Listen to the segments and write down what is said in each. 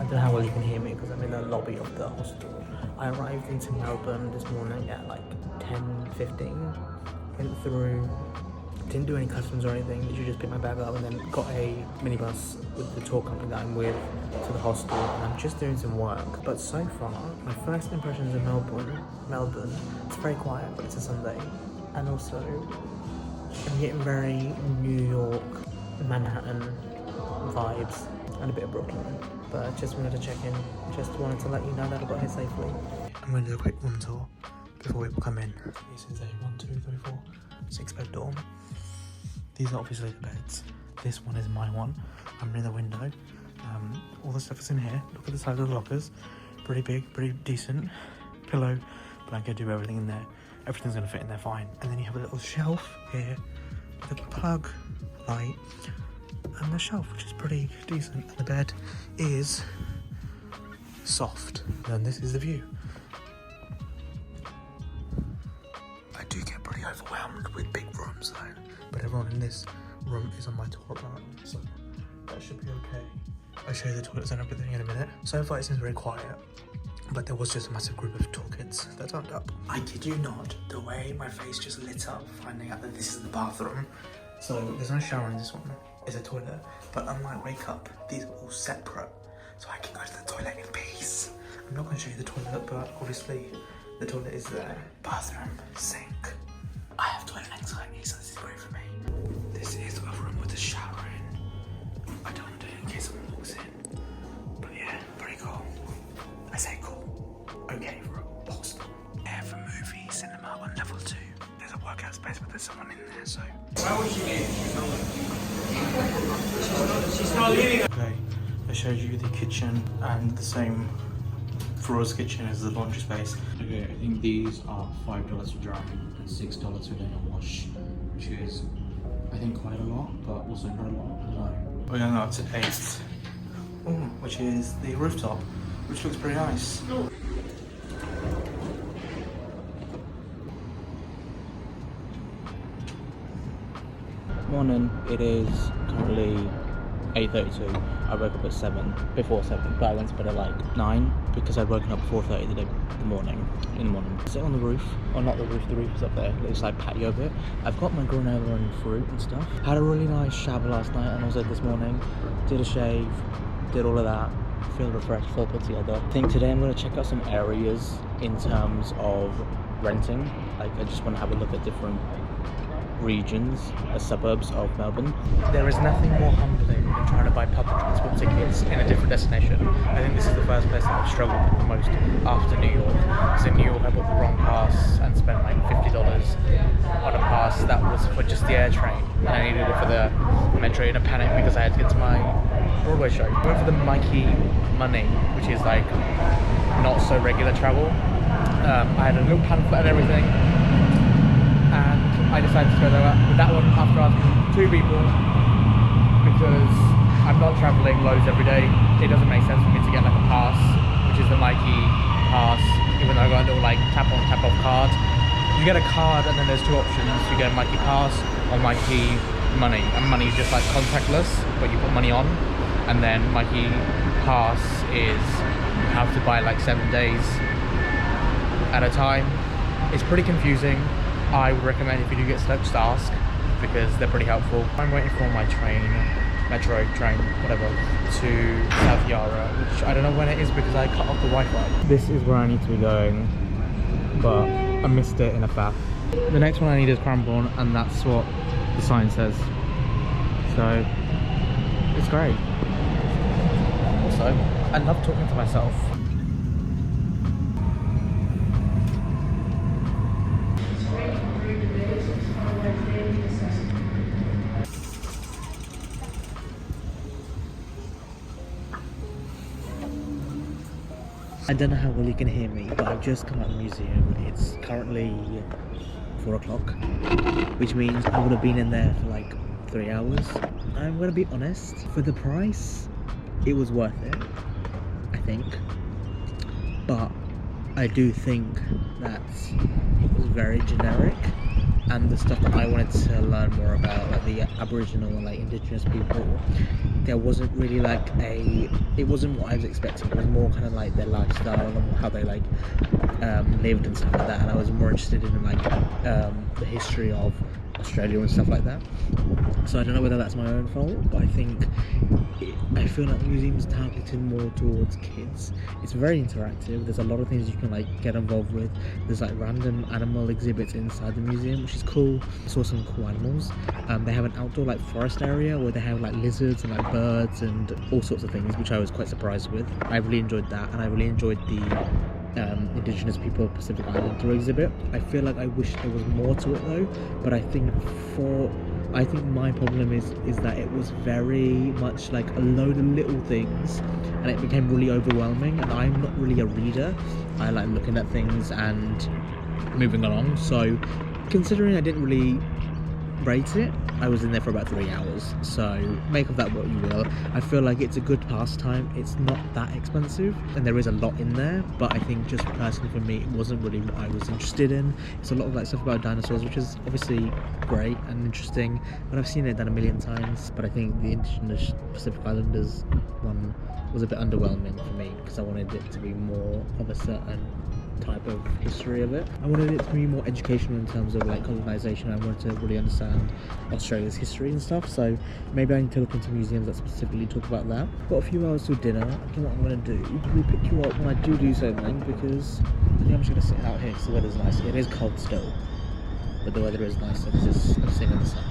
don't know how well you can hear me because I'm in the lobby of the hostel. I arrived into Melbourne this morning at like 10:15. Went through, didn't do any customs or anything. Literally just picked my bag up and then got a minibus with the tour company that I'm with to the hostel. And I'm just doing some work. But so far, my first impressions of Melbourne, it's very quiet, but it's a Sunday. And also, I'm getting very New York, Manhattan vibes and a bit of Brooklyn. But I just wanted to check in. Just wanted to let you know that I got here safely. I'm going to do a quick room tour before we come in. This is a 1, 2, 3, 4, 6 bed dorm. These are obviously the beds. This one is my one. I'm near the window. All the stuff is in here. Look at the size of the lockers. Pretty big, pretty decent. Pillow, blanket, do everything in there. Everything's going to fit in there fine. And then you have a little shelf here with a plug light and the shelf, which is pretty decent. And the bed is soft. And this is the view. I do get pretty overwhelmed with big rooms though, but everyone in this room is on my tour plan, so that should be okay. I'll show you the toilets and everything in a minute. So far it seems very quiet, but there was just a massive group of tour kids that turned up. I kid you not, the way my face just lit up finding out that this is the bathroom. So there's no shower in this one, it's a toilet, but unlike Wake Up, these are all separate, so I can go to the toilet in peace. I'm not going to show you the toilet, but obviously the toilet is there. Bathroom, sink. I have toilet anxiety, so this is great for me. This is a room with a shower in. I don't want to do it in case someone walks in. But yeah, pretty cool. I say cool. Okay for a hostel. Yeah, for movie, cinema on level 2. There's a workout space, but there's someone in there, so. Why would she leave? She's not leaving. Okay, I showed you the kitchen and the same Flora's kitchen is the laundry space. Okay, I think these are $5 for drying and $6 for doing a wash, which is, I think, quite a lot, but also not a lot. I don't know. We're going up to 8, which is the rooftop, which looks pretty nice. Morning, it is currently 8:32. I woke up at 7, before 7, but I went to bed at like 9 because I'd woken up at 4:30 in the morning. Sitting on the roof, or not the roof is up there, it's like patio bit. I've got my granola and fruit and stuff. Had a really nice shower last night and also this morning. Did a shave, did all of that. Feel refreshed, feel put together. I think today I'm going to check out some areas in terms of renting. Like I just want to have a look at different regions, suburbs of Melbourne. There is nothing more humbling than trying to buy public transport tickets in a different destination. I think this is the first place that I've struggled with the most after New York. Because in New York I bought the wrong pass and spent like $50 on a pass that was for just the air train, and I needed it for the metro in a panic because I had to get to my Broadway show. I went for the Mikey Money, which is like not so regular travel. I had a little pamphlet and everything, and I decided to go with that one after asking 2 people because I'm not travelling loads every day. It doesn't make sense for me to get like a pass, which is the Nike pass, even though I got a little like tap on tap off card. You get a card and then there's 2 options. You get a Nike pass or Nike Money. And Money is just like contactless, but you put money on. And then Nike pass is you have to buy like 7 days at a time. It's pretty confusing. I would recommend if you do get stuck, just ask because they're pretty helpful. I'm waiting for my metro train, whatever, to South Yarra, which I don't know when it is because I cut off the Wi-Fi. This is where I need to be going, but I missed it in a faff. The next one I need is Cranbourne, and that's what the sign says. So, it's great. Also, I love talking to myself. I don't know how well you can hear me, but I've just come out of the museum. It's currently 4 o'clock, which means I would have been in there for like 3 hours. I'm gonna be honest, for the price, it was worth it, I think. But I do think that it was very generic. and the stuff that I wanted to learn more about, like the Aboriginal and like Indigenous people, there wasn't really like it wasn't what I was expecting. It was more kind of like their lifestyle and how they like lived and stuff like that, and I was more interested in like the history of Australia and stuff like that. So I don't know whether that's my own fault, but I feel like the museum's targeted more towards kids. It's very interactive. There's a lot of things you can like get involved with. There's like random animal exhibits inside the museum, which is cool. I saw some cool animals. They have an outdoor like forest area where they have like lizards and like birds and all sorts of things, which I was quite surprised with. I really enjoyed that, and I really enjoyed the Indigenous people of Pacific Islander exhibit. I feel like I wish there was more to it though, but I think my problem is that it was very much like a load of little things, and it became really overwhelming, and I'm not really a reader. I like looking at things and moving along, so considering I didn't really rate it, I was in there for about 3 hours, so make of that what you will. I feel like it's a good pastime. It's not that expensive, and there is a lot in there, but I think just personally for me, it wasn't really what I was interested in. It's a lot of like stuff about dinosaurs, which is obviously great and interesting, but I've seen it done a million times. But I think the Indigenous Pacific Islanders one was a bit underwhelming for me, because I wanted it to be more of a certain type of history of it. I wanted it to be more educational in terms of like colonisation. I wanted to really understand Australia's history and stuff, so maybe I need to look into museums that specifically talk about that. Got a few hours till dinner. I think what I'm going to do, we'll pick you up when I do something, because I think I'm just going to sit out here because the weather's nice. It is cold still, but the weather is nice because it's sitting in the sun.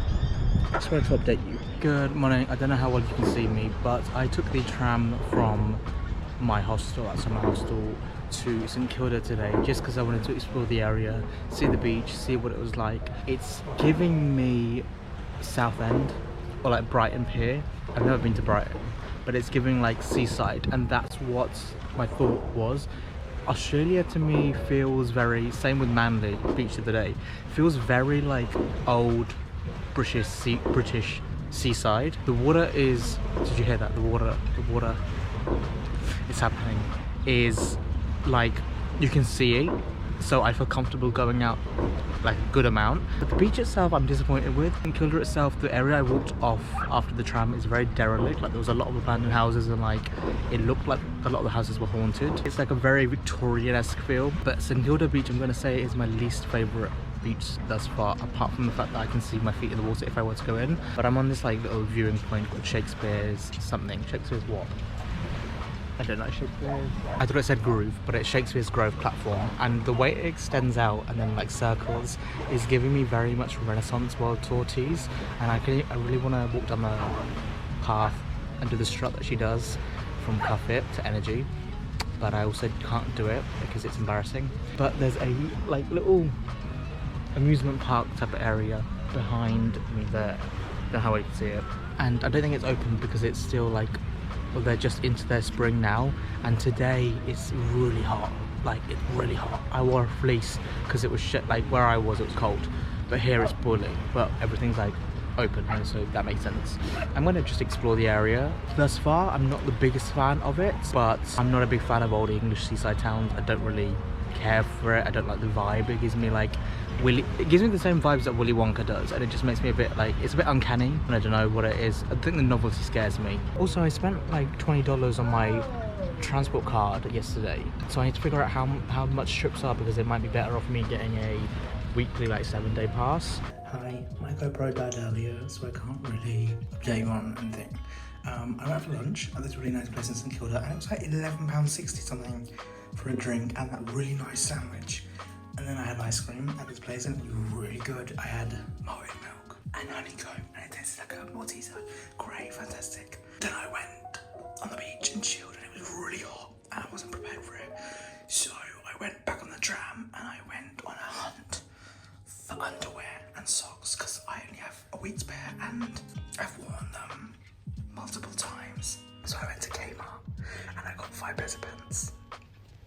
I just wanted to update you. Good morning. I don't know how well you can see me, but I took the tram from my hostel, outside my hostel, to St Kilda today, just because I wanted to explore the area, see the beach, see what it was like. It's giving me Southend or like Brighton Pier. I've never been to Brighton, but it's giving like seaside, and that's what my thought was. Australia to me feels very, same with Manly beach of the day, feels very like old British seaside. The water is, did you hear that? The water is happening, is like, you can see it, so I feel comfortable going out like a good amount. But the beach itself I'm disappointed with. In Kilda itself, the area I walked off after the tram is very derelict. Like there was a lot of abandoned houses, and like it looked like a lot of the houses were haunted. It's like a very Victorian-esque feel. But St Kilda beach, I'm going to say, is my least favourite beach thus far, apart from the fact that I can see my feet in the water if I were to go in. But I'm on this like little viewing point called Shakespeare's something. Shakespeare's what? I don't know, Shakespeare's, I thought it said Groove, but it's Shakespeare's Grove platform, and the way it extends out and then like circles is giving me very much Renaissance World Tour tease, and I really want to walk down the path and do the strut that she does from Cuffit to Energy, but I also can't do it because it's embarrassing. But there's a like little amusement park type of area behind me there, I don't know how I can see it, and I don't think it's open because it's still like, well, they're just into their spring now, and today it's really hot. Like, it's really hot. I wore a fleece because it was shit. Like where I was, it was cold, but here it's boiling. But everything's like open, and so that makes sense. I'm gonna just explore the area. Thus far, I'm not the biggest fan of it, but I'm not a big fan of old English seaside towns. I don't really care for it. I don't like the vibe. It gives me like it gives me the same vibes that Willy Wonka does, and it just makes me a bit like, it's a bit uncanny, and I don't know what it is. I think the novelty scares me. Also, I spent like $20 on my transport card yesterday, so I need to figure out how much trips are, because it might be better off me getting a weekly like 7-day pass. Hi, my GoPro died earlier, so I can't really update you on anything. I went for lunch at this really nice place in St Kilda, and it was like £11.60 something for a drink and that really nice sandwich. And then I had ice cream at this place, and it was really good. I had malted milk and honeycomb, and it tasted like a Malteser. Great, fantastic. Then I went on the beach and chilled, and it was really hot, and I wasn't prepared for it. So I went back on the tram, and I went on a hunt for underwear and socks, because I only have a week's pair, and I've worn them multiple times. So I went to Kmart, and I got 5 pairs of pants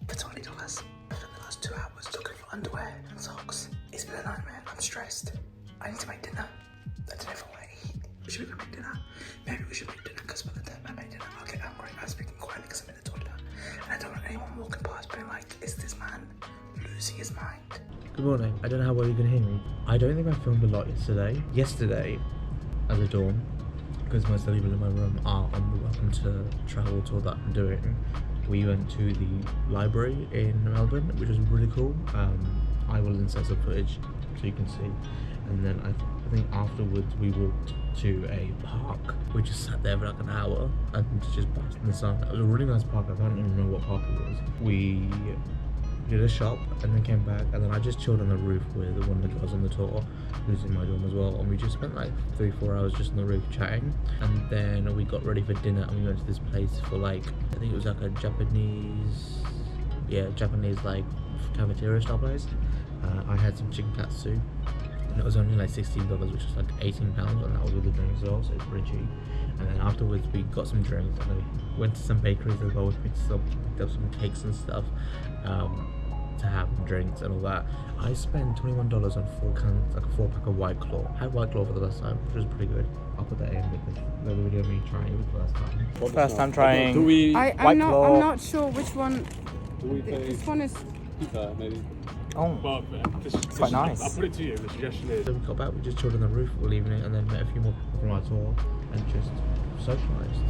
for $20. I spent the last 2 hours looking for underwear and socks. It's been a nightmare. I'm stressed. I need to make dinner. I don't know if I want to eat. Should we go make dinner? Maybe we should make dinner, because by the time I make dinner, I'll get hungry. I'm speaking quietly because I'm in the toilet, and I don't want anyone walking past being like, is this man losing his mind? Good morning. I don't know how well you can hear me. I don't think I filmed a lot yesterday. Yesterday, as a dorm, because most of the people in my room are on the Welcome to Travel tour that I'm doing, we went to the library in Melbourne, which was really cool. I will insert some footage so you can see. And then I think afterwards we walked to a park. We just sat there for like an hour and just basked in the sun. It was a really nice park. I can't even remember what park it was. We did a shop and then came back, and then I just chilled on the roof with one of the girls on the tour who's in my dorm as well, and we just spent like 3-4 hours just on the roof chatting. And then we got ready for dinner and we went to this place for like, I think it was like a Japanese like cafeteria style place. I had some chicken katsu and it was only like $16, which was like £18, and that was with the drinks as well, so it's pretty cheap. And then afterwards we got some drinks and then we went to some bakeries as well. We picked up some cakes and stuff to have drinks and all that. I spent $21 on 4 cans, like a 4-pack of White Claw. I had White Claw for the first time, which was pretty good. I'll put that in because there's a video of me trying it for the first time. First time trying. I'm not sure which one. This one is. Maybe. Oh, it's quite nice. I'll put it to you. The suggestion is. So we got back, we just chilled on the roof all evening and then met a few more people from our tour and just socialised.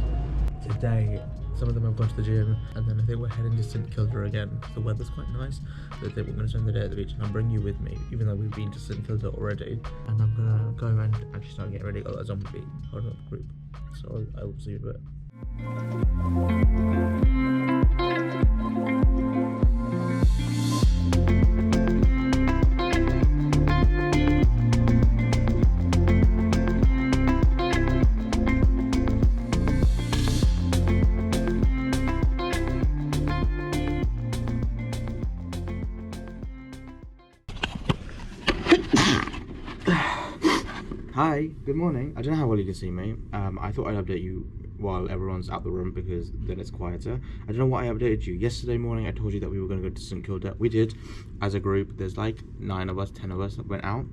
Today, some of them have gone to the gym, and then I think we're heading to St Kilda again because the weather's quite nice. So I think we're going to spend the day at the beach, and I'll bring you with me, even though we've been to St Kilda already. And I'm going to go and actually start getting ready. Otherwise, I'm going to be holding up the group. So I will see you in a bit. Hi, good morning. I don't know how well you can see me. I thought I'd update you while everyone's out the room because then it's quieter. I don't know what I updated you. Yesterday morning I told you that we were going to go to St Kilda. We did, as a group. There's like 9 of us, 10 of us that went out.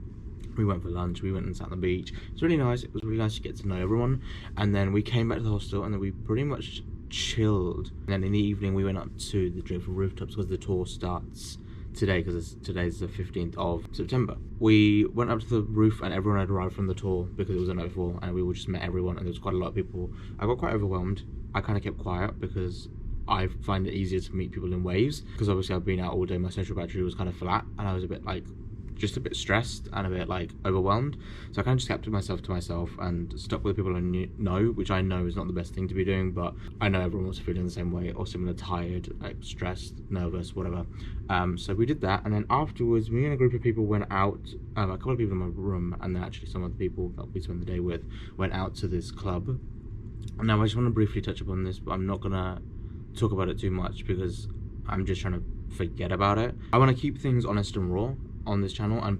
We went for lunch, we went and sat on the beach. It's really nice. It was really nice to get to know everyone. And then we came back to the hostel and then we pretty much chilled. And then in the evening we went up to the Dreamful Rooftops because the tour starts today, because today's the 15th of September. We went up to the roof and everyone had arrived from the tour because it was the night before, and we just met everyone and there was quite a lot of people. I got quite overwhelmed. I kind of kept quiet because I find it easier to meet people in waves, because obviously I've been out all day, my social battery was kind of flat and I was a bit like, just a bit stressed and a bit like overwhelmed. So I kind of just kept myself to myself and stuck with the people I know, which I know is not the best thing to be doing, but I know everyone was feeling the same way or similar, tired, like stressed, nervous, whatever. So we did that, and then afterwards me and a group of people went out, a couple of people in my room, and then actually some of the people that we spent the day with went out to this club. Now I just want to briefly touch upon this, but I'm not gonna talk about it too much because I'm just trying to forget about it. I want to keep things honest and raw on this channel and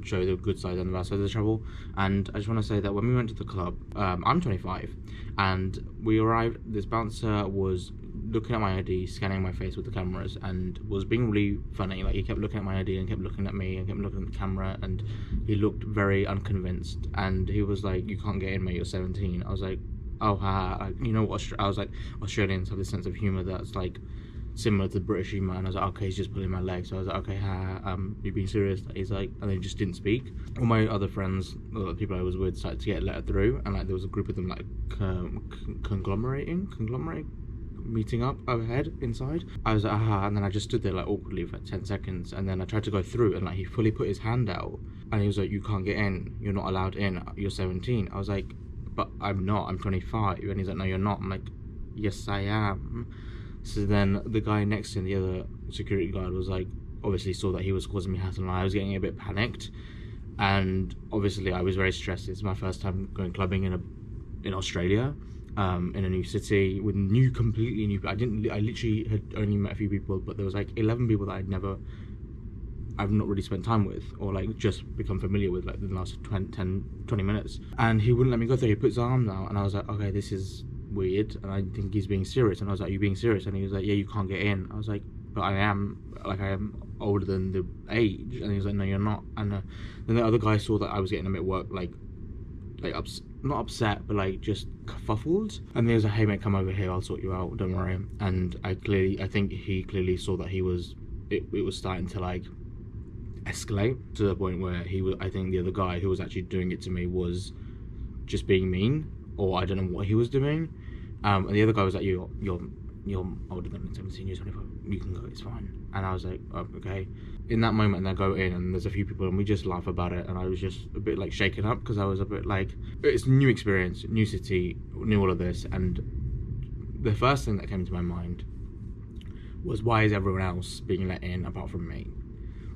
show the good side and the bad side of the travel. And I just want to say that when we went to the club, I'm 25, and we arrived, this bouncer was looking at my ID, scanning my face with the cameras, and was being really funny. Like, he kept looking at my ID and kept looking at me and kept looking at the camera, and he looked very unconvinced, and he was like, "You can't get in, mate, you're 17." I was like, "Oh, haha." Like, you know what, I was like, Australians have this sense of humour that's like similar to the British humour, and I was like, okay, he's just pulling my leg. So I was like, okay, you being serious? He's like, and they just didn't speak. All my other friends, the people I was with, started to get let through, and like there was a group of them like conglomerate meeting up overhead inside. I was like, and then I just stood there like awkwardly for like 10 seconds, and then I tried to go through, and like he fully put his hand out and he was like, "You can't get in, you're not allowed in, you're 17. I was like, "But I'm not, I'm 25. And he's like, "No, you're not." I'm like, "Yes, I am." So then the guy next to him, the other security guard, was like, obviously saw that he was causing me hassle, and I was getting a bit panicked. And obviously I was very stressed. It's my first time going clubbing in Australia, in a new city with completely new. I literally had only met a few people, but there was like 11 people that I've not really spent time with, or like just become familiar with like in the last 20 minutes. And he wouldn't let me go through. He put his arm out, and I was like, okay, this is weird, and I think he's being serious. And I was like, "Are you being serious?" And he was like, "Yeah, you can't get in." I was like, "But I am older than the age." And he was like, "No, you're not." And then the other guy saw that I was getting a bit not upset, but like just kerfuffled. And he was like, "Hey mate, come over here, I'll sort you out, don't worry." And I think he clearly saw that it was starting to like escalate to the point where he was, I think the other guy who was actually doing it to me was just being mean, or I don't know what he was doing. And the other guy was like, you're older than 17 years, 25, you can go, it's fine. And I was like, oh, okay. In that moment, and I go in, and there's a few people, and we just laugh about it, and I was just a bit like shaken up, because I was a bit like, it's a new experience, new city, new all of this, and the first thing that came to my mind was, why is everyone else being let in apart from me?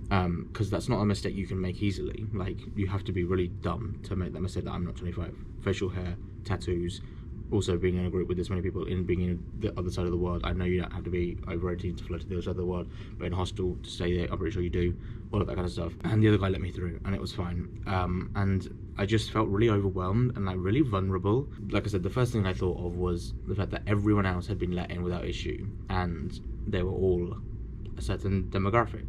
Because that's not a mistake you can make easily. Like, you have to be really dumb to make that mistake that I'm not 25. Facial hair, tattoos, also being in a group with this many people, in being in the other side of the world. I know you don't have to be over 18 to float to the other side of the world, but in a hostel to stay there, I'm pretty sure you do, all of that kind of stuff. And the other guy let me through, and it was fine. And I just felt really overwhelmed and like really vulnerable. Like I said, the first thing I thought of was the fact that everyone else had been let in without issue, and they were all a certain demographic.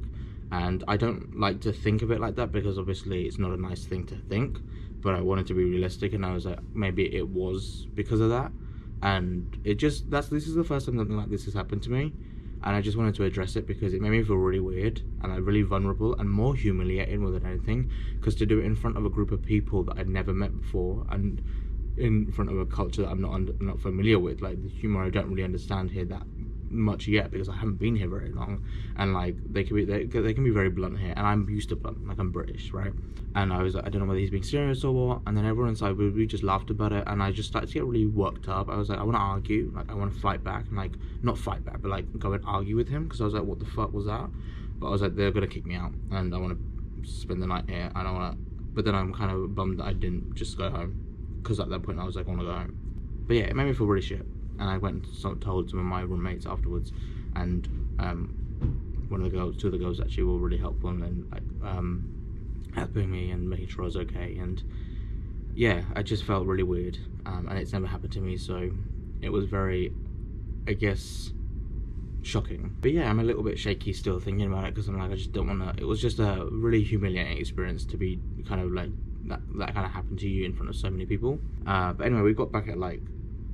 And I don't like to think of it like that, because obviously it's not a nice thing to think, but I wanted to be realistic, and I was like, maybe it was because of that. And it just, this is the first time something like this has happened to me, and I just wanted to address it because it made me feel really weird and like really vulnerable and more humiliated more than anything, because to do it in front of a group of people that I'd never met before, and in front of a culture that I'm not familiar with, like the humor I don't really understand here that much yet, because I haven't been here very long, and like they can be very blunt here, and I'm used to blunt, like I'm British, right? And I was like, I don't know whether he's being serious or what. And then everyone inside, we just laughed about it, and I just started to get really worked up. I was like, I want to argue, like I want to fight back, and like not fight back, but like go and argue with him, because I was like, what the fuck was that? But I was like, they're gonna kick me out, and I want to spend the night here, and I want to. But then I'm kind of bummed that I didn't just go home, because at that point I was like, I want to go home. But yeah, it made me feel really shit. And I went and told some of my roommates afterwards, and two of the girls actually were really helpful, and then like helping me and making sure I was okay. And yeah, I just felt really weird, and it's never happened to me, so it was very, I guess, shocking. But yeah, I'm a little bit shaky still thinking about it, because I'm like, I just don't want to. It was just a really humiliating experience to be kind of like that kind of happened to you in front of so many people. But anyway, we got back at like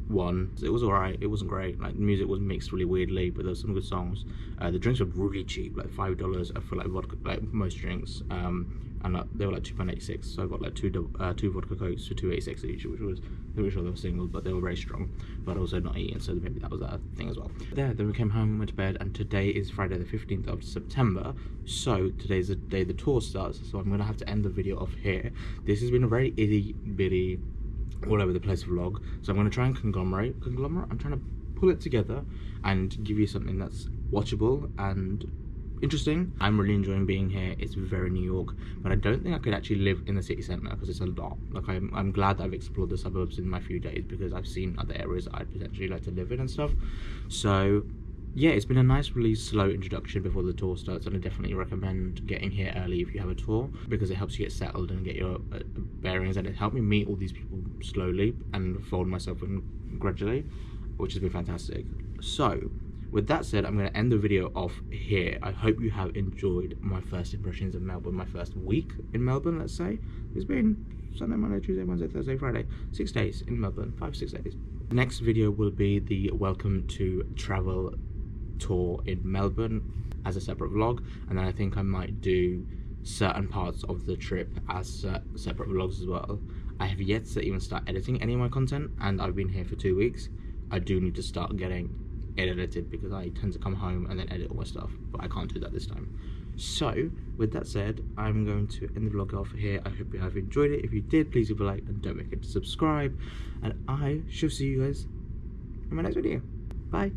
1. It was alright, it wasn't great. Like the music was mixed really weirdly, but there was some good songs. The drinks were really cheap, like $5 for like vodka, like most drinks. And they were like $2.86, so I got like two vodka cokes for $2.86 each, which was, I'm pretty sure they were singles, but they were very strong, but also not eating, so maybe that was a thing as well. Then we came home, went to bed, and today is Friday the 15th of September, so today's the day the tour starts, so I'm gonna have to end the video off here. This has been a very itty bitty, all over the place vlog, so I'm going to try and conglomerate, I'm trying to pull it together and give you something that's watchable and interesting. I'm really enjoying being here. It's very New York, but I don't think I could actually live in the city centre, because it's a lot. Like I'm glad that I've explored the suburbs in my few days, because I've seen other areas that I'd potentially like to live in and stuff. So yeah, it's been a nice, really slow introduction before the tour starts, and I definitely recommend getting here early if you have a tour, because it helps you get settled and get your bearings, and it helped me meet all these people slowly and fold myself in gradually, which has been fantastic. So with that said, I'm going to end the video off here. I hope you have enjoyed my first impressions of Melbourne, my first week in Melbourne, let's say. It's been Sunday, Monday, Tuesday, Wednesday, Thursday, Friday, 6 days in Melbourne, 5-6 days. The next video will be the welcome to travel tour in Melbourne as a separate vlog, and then I think I might do certain parts of the trip as separate vlogs as well. I have yet to even start editing any of my content, and I've been here for 2 weeks. I do need to start getting it edited, because I tend to come home and then edit all my stuff, but I can't do that this time. So with that said, I'm going to end the vlog off here. I hope you have enjoyed it. If you did, please leave a like and don't forget to subscribe, and I shall see you guys in my next video. Bye.